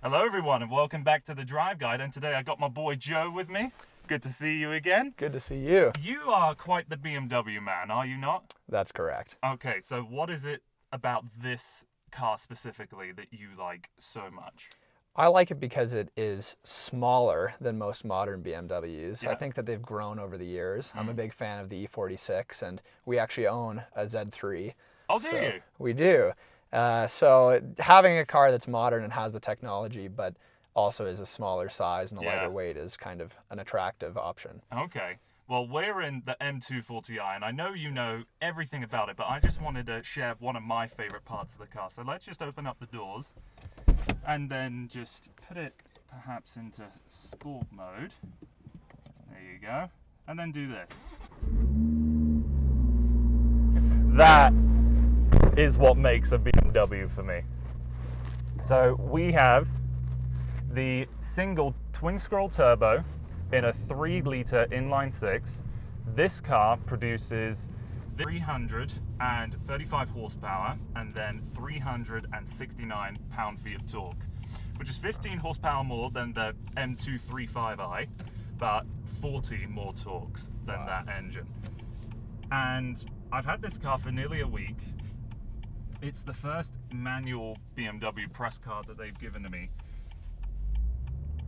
Hello everyone and welcome back to the Drive Guide, and today I got my boy Joe with me. Good to see you again. Good to see you. You are quite the BMW man, are you not? That's correct. Okay, so what is it about this car specifically that you like so much? I like it because it is smaller than most modern BMWs. Yeah. I think that they've grown over the years. I'm a big fan of the E46, and we actually own a Z3. Oh, do you? We do. So having a car that's modern and has the technology, but also is a smaller size and a lighter weight is kind of an attractive option. Okay. Well, we're in the M240i, and I know you know everything about it, but I just wanted to share one of my favorite parts of the car. So let's just open up the doors and then just put it perhaps into sport mode. There you go. And then do this. That is what makes a BMW for me. So we have the single twin scroll turbo in a 3-litre inline 6. This car produces 335 horsepower and then 369 pound-feet of torque, which is 15 horsepower more than the M240i, but 40 more torques than that engine. And I've had this car for nearly a week. It's the first manual BMW press car that they've given to me,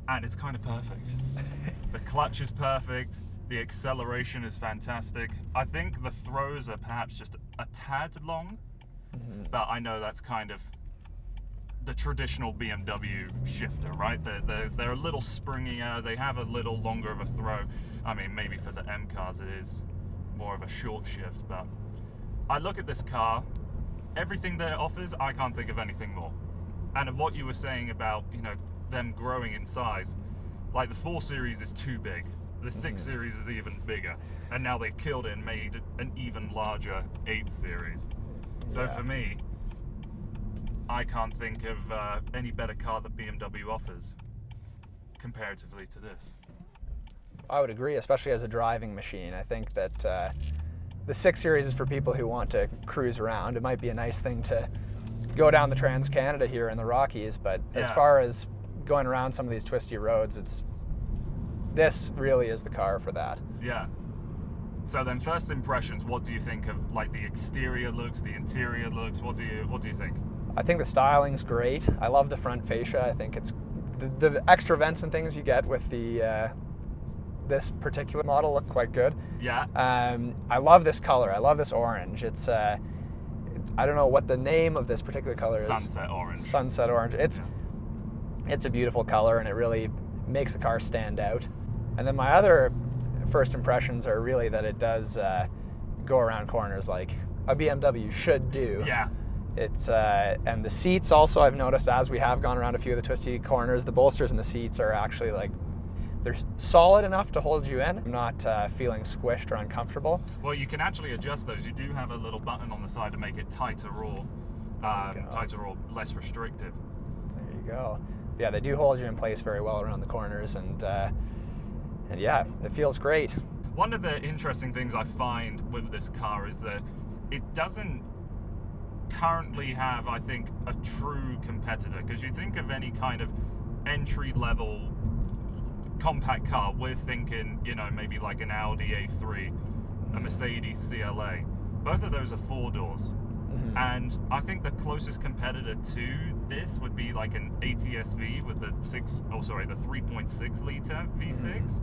and it's kind of perfect. The clutch is perfect, the acceleration is fantastic. I think the throws are perhaps just a tad long, but I know that's kind of the traditional BMW shifter, right? They're a little springier, they have a little longer of a throw. I mean, maybe for the M cars it is more of a short shift, but I look at this car, everything that it offers, I can't think of anything more. And of what you were saying about, you know, them growing in size, like the 4 Series is too big, the 6 Series is even bigger, and now they've killed it and made an even larger 8 Series. So for me, I can't think of any better car that BMW offers comparatively to this. I would agree, especially as a driving machine. I think that the 6 Series is for people who want to cruise around. It might be a nice thing to go down the Trans-Canada here in the Rockies, but as far as going around some of these twisty roads, this really is the car for that. Yeah. So then, first impressions, what do you think of like the exterior looks, the interior looks? What do you think? I think the styling's great. I love the front fascia. I think it's the extra vents and things you get with the this particular model look quite good. Yeah. I love this color. I love this orange. It's I don't know what the name of this particular color is. Sunset orange. Sunset orange. It's a beautiful color, and it really makes the car stand out. And then my other first impressions are really that it does go around corners like a BMW should do. Yeah. It's and the seats also, I've noticed as we have gone around a few of the twisty corners, the bolsters in the seats are actually like, they're solid enough to hold you in. I'm not feeling squished or uncomfortable. Well, you can actually adjust those. You do have a little button on the side to make it tighter or less restrictive. There you go. Yeah, they do hold you in place very well around the corners, and yeah, it feels great. One of the interesting things I find with this car is that it doesn't currently have, I think, a true competitor. Because you think of any kind of entry-level compact car, we're thinking, you know, maybe like an Audi A3, a Mercedes CLA. Both of those are 4 doors. And I think the closest competitor to this would be like an ATS-V with the 3.6 litre V6,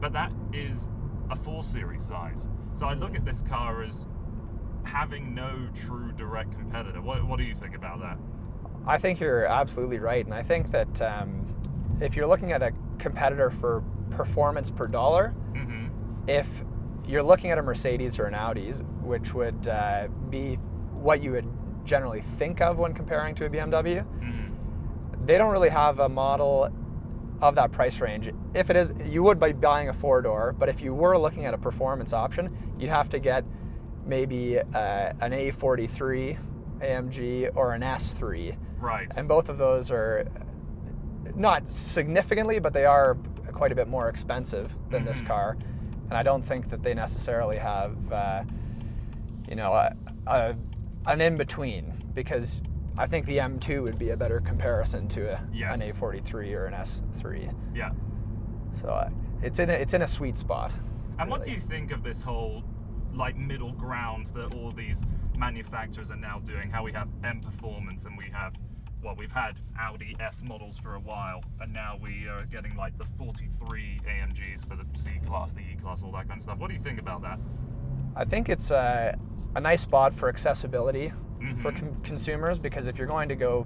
but that is a 4 Series size. So I look at this car as having no true direct competitor. What do you think about that? I think you're absolutely right, and I think that if you're looking at a competitor for performance per dollar, if you're looking at a Mercedes or an Audi's, which would be what you would generally think of when comparing to a BMW, they don't really have a model of that price range. If it is, you would by buying a 4-door, but if you were looking at a performance option, you'd have to get maybe an A43 AMG or an S3. Right. And both of those are not significantly, but they are quite a bit more expensive than this car. And I don't think that they necessarily have, an in-between, because I think the M2 would be a better comparison to Yes. an A43 or an S3. Yeah. So it's in a sweet spot. And what do really. you think of this whole like middle ground that all these manufacturers are now doing? How we have M Performance and we've had Audi S models for a while, and now we are getting like the 43 AMGs for the C-Class, the E-Class, all that kind of stuff. What do you think about that? I think it's a nice spot for accessibility for Mm-hmm. consumers, because if you're going to go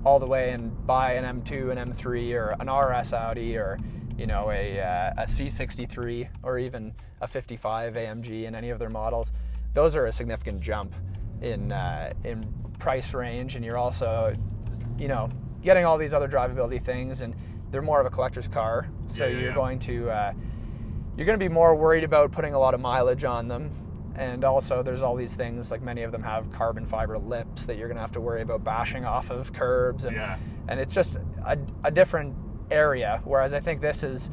all the way and buy an M2, an M3, or an RS Audi, or a C63, or even a 55 AMG in any of their models, those are a significant jump in price range, and you're also getting all these other drivability things, and they're more of a collector's car, so Yeah. you're going to be more worried about putting a lot of mileage on them. And also there's all these things, like many of them have carbon fiber lips that you're going to have to worry about bashing off of curbs, and Yeah. and it's just a different area, whereas I think this is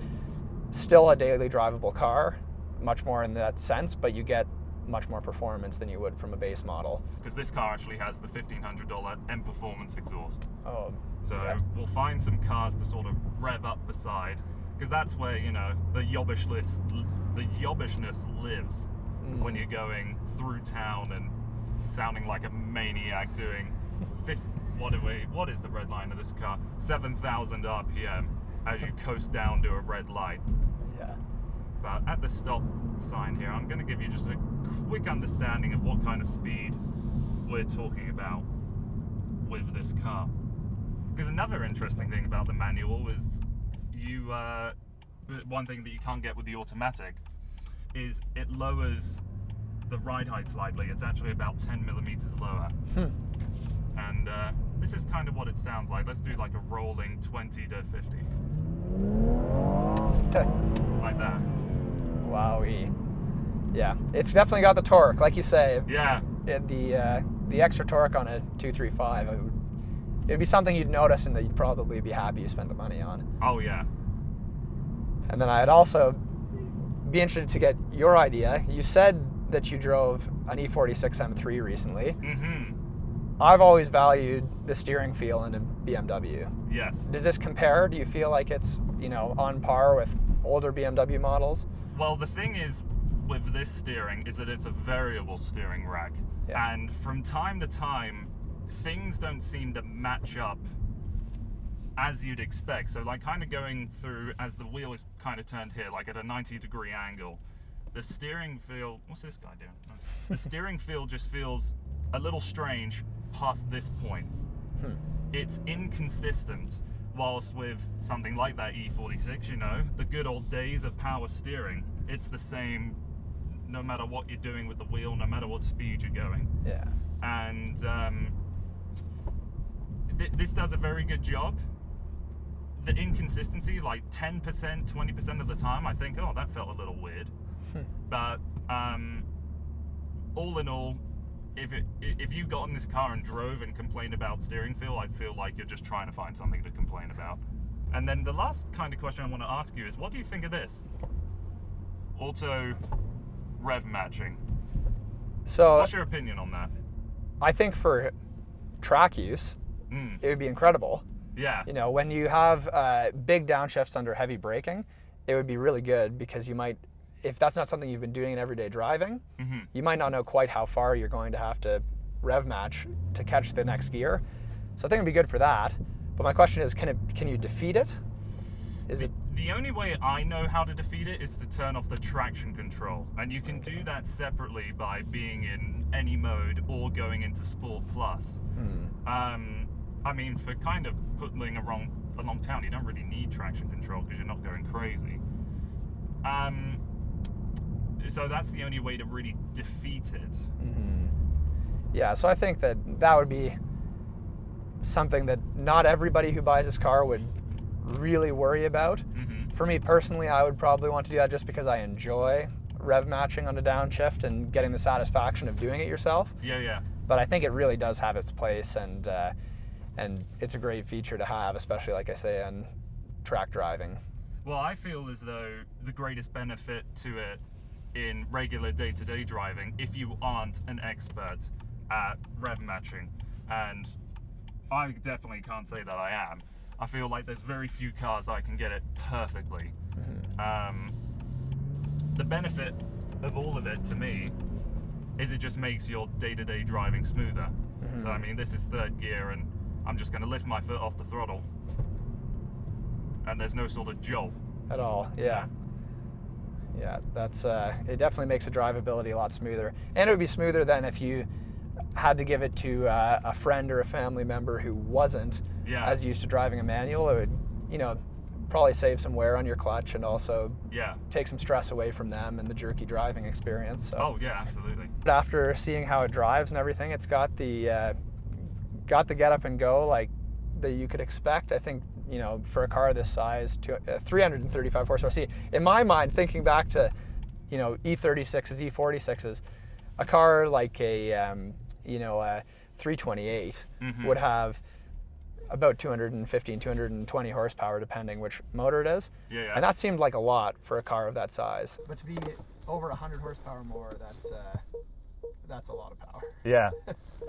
still a daily drivable car, much more in that sense, but you get much more performance than you would from a base model. Because this car actually has the $1,500 M Performance exhaust. Oh, So yeah. we'll find some cars to sort of rev up beside, because that's where the yobbishness lives when you're going through town and sounding like a maniac doing what is the red line of this car? 7,000 RPM as you coast down to a red light. Yeah. But at the stop sign here, I'm going to give you just a quick understanding of what kind of speed we're talking about with this car. Because another interesting thing about the manual is one thing that you can't get with the automatic is it lowers the ride height slightly. It's actually about 10 millimeters lower. And this is kind of what it sounds like. Let's do like a rolling 20 to 50. Like that. Wowee. Yeah, it's definitely got the torque, like you say. Yeah. The extra torque on a 235, it'd be something you'd notice and that you'd probably be happy you spent the money on. Oh yeah. And then I'd also be interested to get your idea. You said that you drove an E46 M3 recently. Mm-hmm. I've always valued the steering feel in a BMW. Yes. Does this compare? Do you feel like it's, on par with older BMW models? Well, the thing is with this steering is that it's a variable steering rack. Yeah. And from time to time, things don't seem to match up as you'd expect. So like kind of going through, as the wheel is kind of turned here, like at a 90-degree angle, the steering feel, what's this guy doing? The steering feel just feels a little strange past this point. It's inconsistent, whilst with something like that E46, the good old days of power steering, it's the same no matter what you're doing with the wheel, no matter what speed you're going. Yeah. And this does a very good job. The inconsistency, like 10%, 20% of the time, I think, oh, that felt a little weird. But all in all, if you got in this car and drove and complained about steering feel, I feel like you're just trying to find something to complain about. And then the last kind of question I want to ask you is, what do you think of this? Auto rev matching. So What's your opinion on that? I think for track use, it would be incredible. Yeah. When you have big downshifts under heavy braking, it would be really good, because you might, if that's not something you've been doing in everyday driving, you might not know quite how far you're going to have to rev match to catch the next gear. So I think it'd be good for that. But my question is, can you defeat it? The only way I know how to defeat it is to turn off the traction control, and you can do that separately by being in any mode or going into Sport Plus. I mean, for kind of putting along town, you don't really need traction control because you're not going crazy. So that's the only way to really defeat it. Yeah, so I think that would be something that not everybody who buys this car would really worry about. For me personally, I would probably want to do that just because I enjoy rev matching on a downshift and getting the satisfaction of doing it yourself. Yeah. But I think it really does have its place, and it's a great feature to have, especially, like I say, on track driving. Well, I feel as though the greatest benefit to it in regular day-to-day driving, if you aren't an expert at rev matching, and I definitely can't say that I am. I feel like there's very few cars that I can get it perfectly. The benefit of all of it to me is it just makes your day-to-day driving smoother. So I mean, this is third gear and I'm just going to lift my foot off the throttle and there's no sort of jolt at all. Yeah, that's it definitely makes the drivability a lot smoother, and it would be smoother than if you had to give it to a friend or a family member who wasn't as used to driving a manual. It would, you know, probably save some wear on your clutch and also take some stress away from them and the jerky driving experience. So. Oh yeah, absolutely. After seeing how it drives and everything, it's got the get up and go like that you could expect. I think, you know, for a car this size, 335 horsepower. See, in my mind, thinking back to, you know, E36s, E46s, a car like a, you know, a 328 would have about 215, 220 horsepower, depending which motor it is. And that seemed like a lot for a car of that size. But to be over 100 horsepower more, that's a lot of power. Yeah.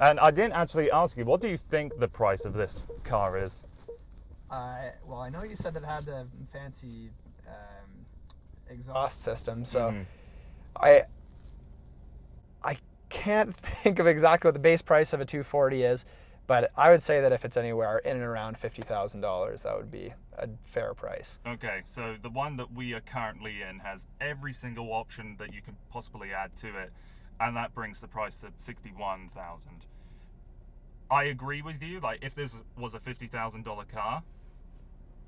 And I didn't actually ask you, what do you think the price of this car is? Well, I know you said that it had the fancy exhaust system, so I can't think of exactly what the base price of a 240 is, but I would say that if it's anywhere in and around $50,000, that would be a fair price. Okay, so the one that we are currently in has every single option that you can possibly add to it, and that brings the price to $61,000. I agree with you, like if this was a $50,000 car,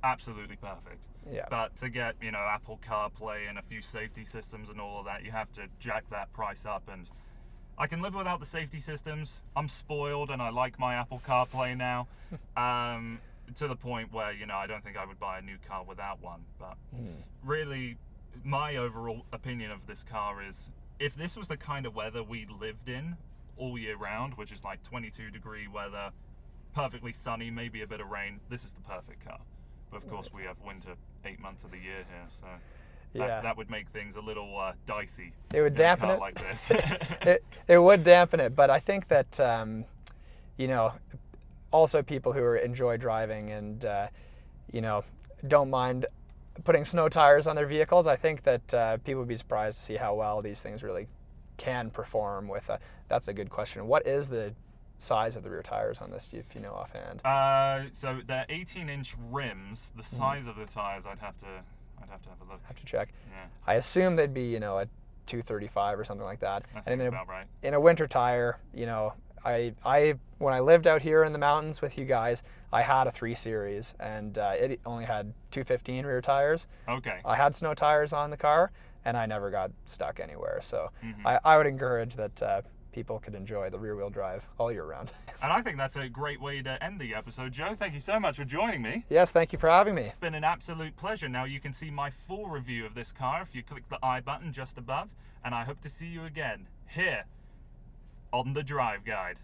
absolutely perfect. Yeah. But to get, you know, Apple CarPlay and a few safety systems and all of that, you have to jack that price up, and I can live without the safety systems. I'm spoiled and I like my Apple CarPlay now, to the point where, you know, I don't think I would buy a new car without one. But really, my overall opinion of this car is, if this was the kind of weather we lived in all year round, which is like 22-degree weather, perfectly sunny, maybe a bit of rain, this is the perfect car. But of course, we have winter 8 months of the year here, so that would make things a little dicey. It would dampen it like this. it would dampen it, but I think that you know, also people who enjoy driving and you know, don't mind putting snow tires on their vehicles, I think that people would be surprised to see how well these things really can perform with that's a good question. What is the size of the rear tires on this, if you know offhand? So they're 18-inch rims. The size of the tires, I'd have to have a look. Have to check. Yeah. I assume they'd be, you know, a 235 or something like that. That seems about right. In a winter tire, you know, I when I lived out here in the mountains with you guys, I had a 3 Series, and it only had 215 rear tires. Okay. I had snow tires on the car, and I never got stuck anywhere. So I would encourage that people could enjoy the rear-wheel drive all year round. And I think that's a great way to end the episode. Joe, thank you so much for joining me. Yes, thank you for having me. It's been an absolute pleasure. Now you can see my full review of this car if you click the I button just above, and I hope to see you again here on the Drive Guide.